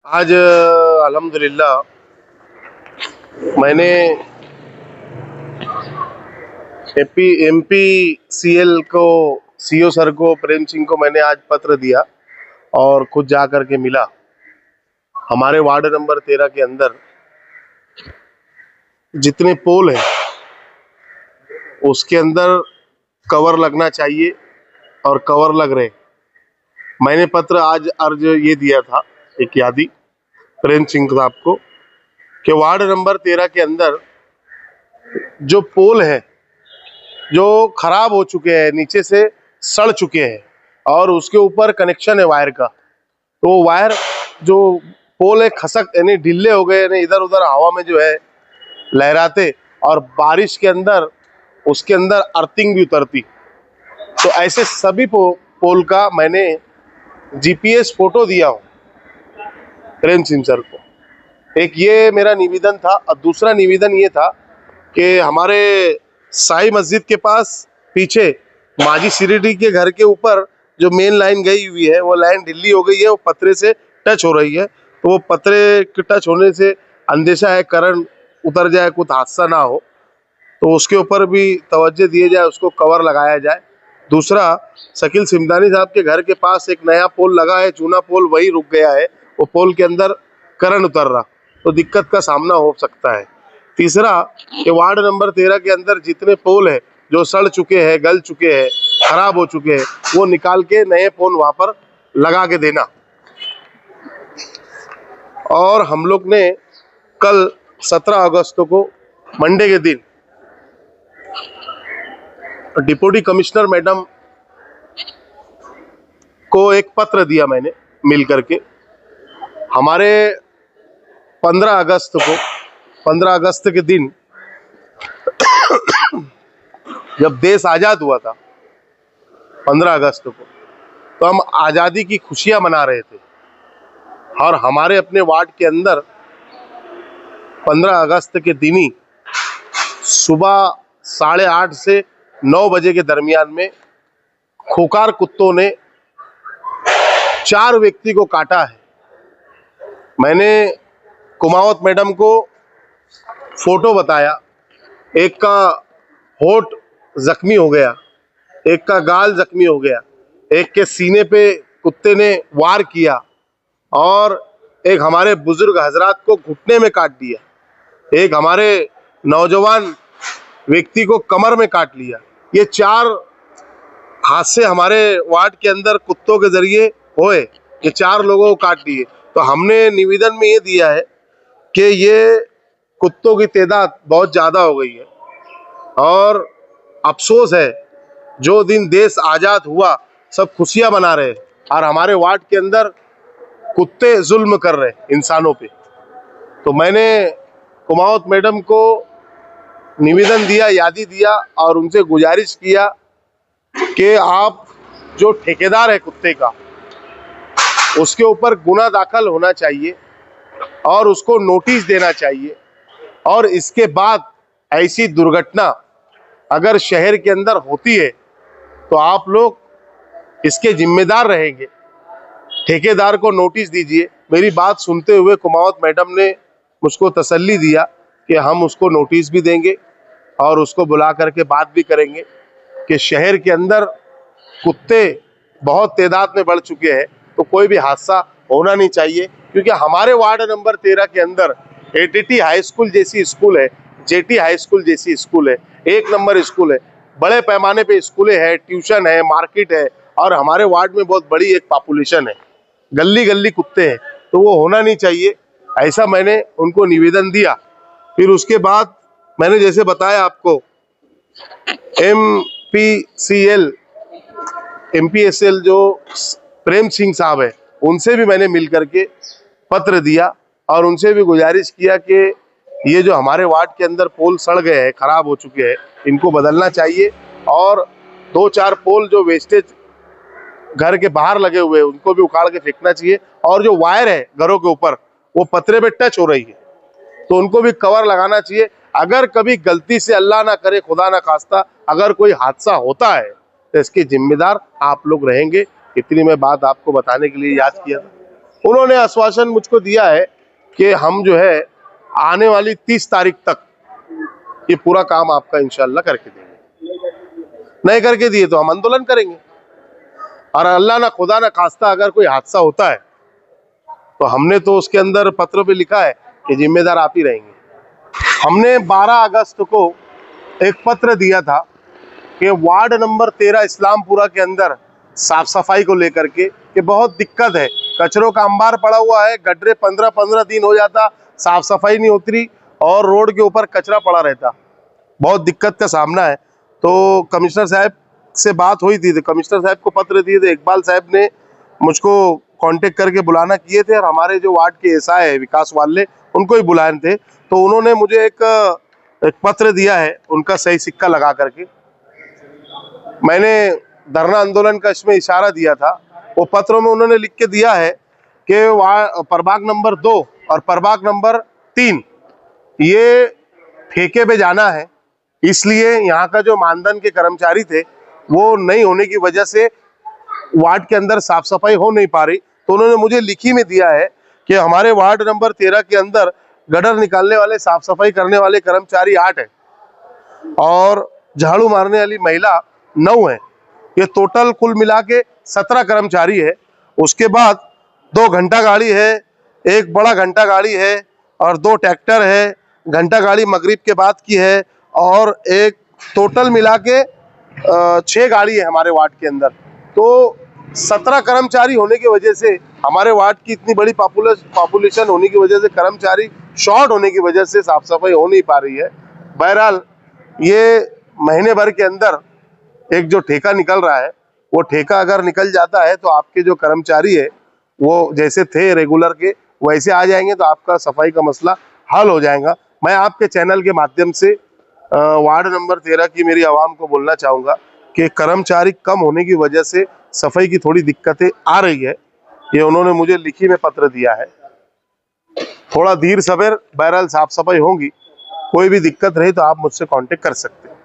आज अल्हम्दुलिल्लाह मैंने एमपी सीएल को सीओ सर को प्रेम सिंह को मैंने आज पत्र दिया और खुद जा करके मिला। हमारे वार्ड नंबर 13 के अंदर जितने पोल हैं उसके अंदर कवर लगना चाहिए और कवर लग रहे। मैंने पत्र आज अर्ज ये दिया था, एक यादी प्रेम सिंह साहब को, कि वार्ड नंबर 13 के अंदर जो पोल है जो खराब हो चुके हैं, नीचे से सड़ चुके हैं और उसके ऊपर कनेक्शन है वायर का, तो वो वायर जो पोल है खसक यानी ढीले हो गए, यानी इधर उधर हवा में जो है लहराते और बारिश के अंदर उसके अंदर अर्थिंग भी उतरती। तो ऐसे सभी पोल का मैंने जीपीएस फोटो दिया हूँ प्रेम सिंह सर को। एक ये मेरा निवेदन था और दूसरा निवेदन ये था कि हमारे साई मस्जिद के पास पीछे माजी सिरिडी के घर के ऊपर जो मेन लाइन गई हुई है वो लाइन ढीली हो गई है, वो पतरे से टच हो रही है। तो वो पतरे के टच होने से अंदेशा है करंट उतर जाए, कुछ हादसा ना हो, तो उसके ऊपर भी तवज्जो दिए जाए, उसको कवर लगाया जाए। दूसरा, शकील सिमदानी साहब के घर के पास एक नया पोल लगा है, चूना पोल वही रुक गया है, वो पोल के अंदर करंट उतर रहा, तो दिक्कत का सामना हो सकता है। तीसरा, कि वार्ड नंबर 13 के अंदर जितने पोल है जो सड़ चुके हैं, गल चुके हैं, खराब हो चुके हैं, वो निकाल के नए पोल वहां पर लगा के देना। और हम लोग ने कल 17 अगस्त को मंडे के दिन डिप्टी कमिश्नर मैडम को एक पत्र दिया मैंने मिल करके। हमारे 15 अगस्त के दिन जब देश आजाद हुआ था 15 अगस्त को, तो हम आजादी की खुशियां मना रहे थे और हमारे अपने वार्ड के अंदर 15 अगस्त के दिन ही सुबह 8:30 से 9 बजे के दरमियान में खूंखार कुत्तों ने 4 व्यक्ति को काटा है। मैंने कुमावत मैडम को फोटो बताया, एक का होठ जख्मी हो गया, एक का गाल जख्मी हो गया, एक के सीने पे कुत्ते ने वार किया और एक हमारे बुजुर्ग हजरात को घुटने में काट दिया, एक हमारे नौजवान व्यक्ति को कमर में काट लिया। ये 4 हादसे हमारे वार्ड के अंदर कुत्तों के जरिए हुए, ये 4 लोगों को काट दिए। तो हमने निवेदन में ये दिया है कि ये कुत्तों की तादाद बहुत ज़्यादा हो गई है और अफसोस है, जो दिन देश आज़ाद हुआ सब खुशियां मना रहे और हमारे वार्ड के अंदर कुत्ते जुल्म कर रहे इंसानों पे। तो मैंने कुमावत मैडम को निवेदन दिया, यादी दिया और उनसे गुजारिश किया कि आप जो ठेकेदार है कुत्ते का, उसके ऊपर गुना दाखिल होना चाहिए और उसको नोटिस देना चाहिए। और इसके बाद ऐसी दुर्घटना अगर शहर के अंदर होती है तो आप लोग इसके जिम्मेदार रहेंगे, ठेकेदार को नोटिस दीजिए। मेरी बात सुनते हुए कुमावत मैडम ने मुझको तसल्ली दिया कि हम उसको नोटिस भी देंगे और उसको बुला करके बात भी करेंगे कि शहर के अंदर कुत्ते बहुत तादाद में बढ़ चुके हैं, तो कोई भी हादसा होना नहीं चाहिए। क्योंकि हमारे वार्ड नंबर 13 के अंदर एटीटी हाई स्कूल जैसी स्कूल है, जेटी हाई स्कूल जैसी स्कूल है, 1 नंबर स्कूल है, बड़े पैमाने पे स्कूलें हैं, ट्यूशन है, मार्केट है और हमारे वार्ड में बहुत बड़ी एक पॉपुलेशन है, गली गली कुत्ते हैं, तो वो होना नहीं चाहिए। ऐसा मैंने उनको निवेदन दिया। फिर उसके बाद मैंने जैसे बताया आपको, एमपीएसएल जो प्रेम सिंह साहब है, उनसे भी मैंने मिल करके पत्र दिया और उनसे भी गुजारिश किया कि ये जो हमारे वार्ड के अंदर पोल सड़ गए हैं, खराब हो चुके हैं, इनको बदलना चाहिए और 2-4 पोल जो वेस्टेज घर के बाहर लगे हुए हैं उनको भी उखाड़ के फेंकना चाहिए। और जो वायर है घरों के ऊपर वो पतरे पे टच हो रही है, तो उनको भी कवर लगाना चाहिए। अगर कभी गलती से अल्लाह ना करे, खुदा ना खास्ता, अगर कोई हादसा होता है तो इसके जिम्मेदार आप लोग रहेंगे। इतनी मैं बात आपको बताने के लिए याद किया था। उन्होंने आश्वासन मुझको दिया है कि हम जो है आने वाली 30 तारीख तक ये पूरा काम आपका इंशाल्लाह करके देंगे। नहीं करके दिए तो हम आंदोलन करेंगे, और अल्लाह ना खुदा ना खास्ता अगर कोई हादसा होता है तो हमने तो उसके अंदर पत्र पे लिखा है कि जिम्मेदार आप ही रहेंगे। हमने 12 अगस्त को एक पत्र दिया था कि वार्ड नंबर 13 इस्लामपुरा के अंदर साफ सफाई को लेकर के कि बहुत दिक्कत है, कचरों का अंबार पड़ा हुआ है, गड्ढे 15-15 दिन हो जाता, साफ सफाई नहीं होती और रोड के ऊपर कचरा पड़ा रहता, बहुत दिक्कत का सामना है। तो कमिश्नर साहब से बात हुई थी, तो कमिश्नर साहब को पत्र दिए थे, इकबाल साहब ने मुझको कांटेक्ट करके बुलाना किए थे, और हमारे जो वार्ड के एसआई है विकास वाले उनको ही बुलाए थे। तो उन्होंने मुझे एक पत्र दिया है उनका सही सिक्का लगा करके। मैंने धरना आंदोलन का इसमें इशारा दिया था, वो पत्रों में उन्होंने लिख के दिया है कि प्रभाग नंबर 2 और प्रभाग नंबर 3 ये ठेके पे जाना है, इसलिए यहाँ का जो मानधन के कर्मचारी थे वो नहीं होने की वजह से वार्ड के अंदर साफ सफाई हो नहीं पा रही। तो उन्होंने मुझे लिखी में दिया है कि हमारे वार्ड नंबर 13 के अंदर गटर निकालने वाले, साफ सफाई करने वाले कर्मचारी 8 है और झाड़ू मारने वाली महिला 9 है। ये टोटल कुल मिला के 17 कर्मचारी है। उसके बाद 2 घंटा गाड़ी है, एक बड़ा घंटा गाड़ी है और 2 ट्रैक्टर है। घंटा गाड़ी मगरिब के बाद की है और एक टोटल मिला के 6 गाड़ी है हमारे वार्ड के अंदर। तो 17 कर्मचारी होने की वजह से, हमारे वार्ड की इतनी बड़ी पॉपुलेशन होने की वजह से, कर्मचारी शॉर्ट होने की वजह से साफ सफाई हो नहीं पा रही है। बहरहाल ये महीने भर के अंदर एक जो ठेका निकल रहा है, वो ठेका अगर निकल जाता है तो आपके जो कर्मचारी है वो जैसे थे रेगुलर के वैसे आ जाएंगे, तो आपका सफाई का मसला हल हो जाएगा। मैं आपके चैनल के माध्यम से वार्ड नंबर 13 की मेरी आवाम को बोलना चाहूँगा कि कर्मचारी कम होने की वजह से सफाई की थोड़ी दिक्कतें आ रही है। ये उन्होंने मुझे लिखी में पत्र दिया है, थोड़ा धीर सब्र, बहरहाल साफ सफाई होगी। कोई भी दिक्कत रही तो आप मुझसे कांटेक्ट कर सकते हैं।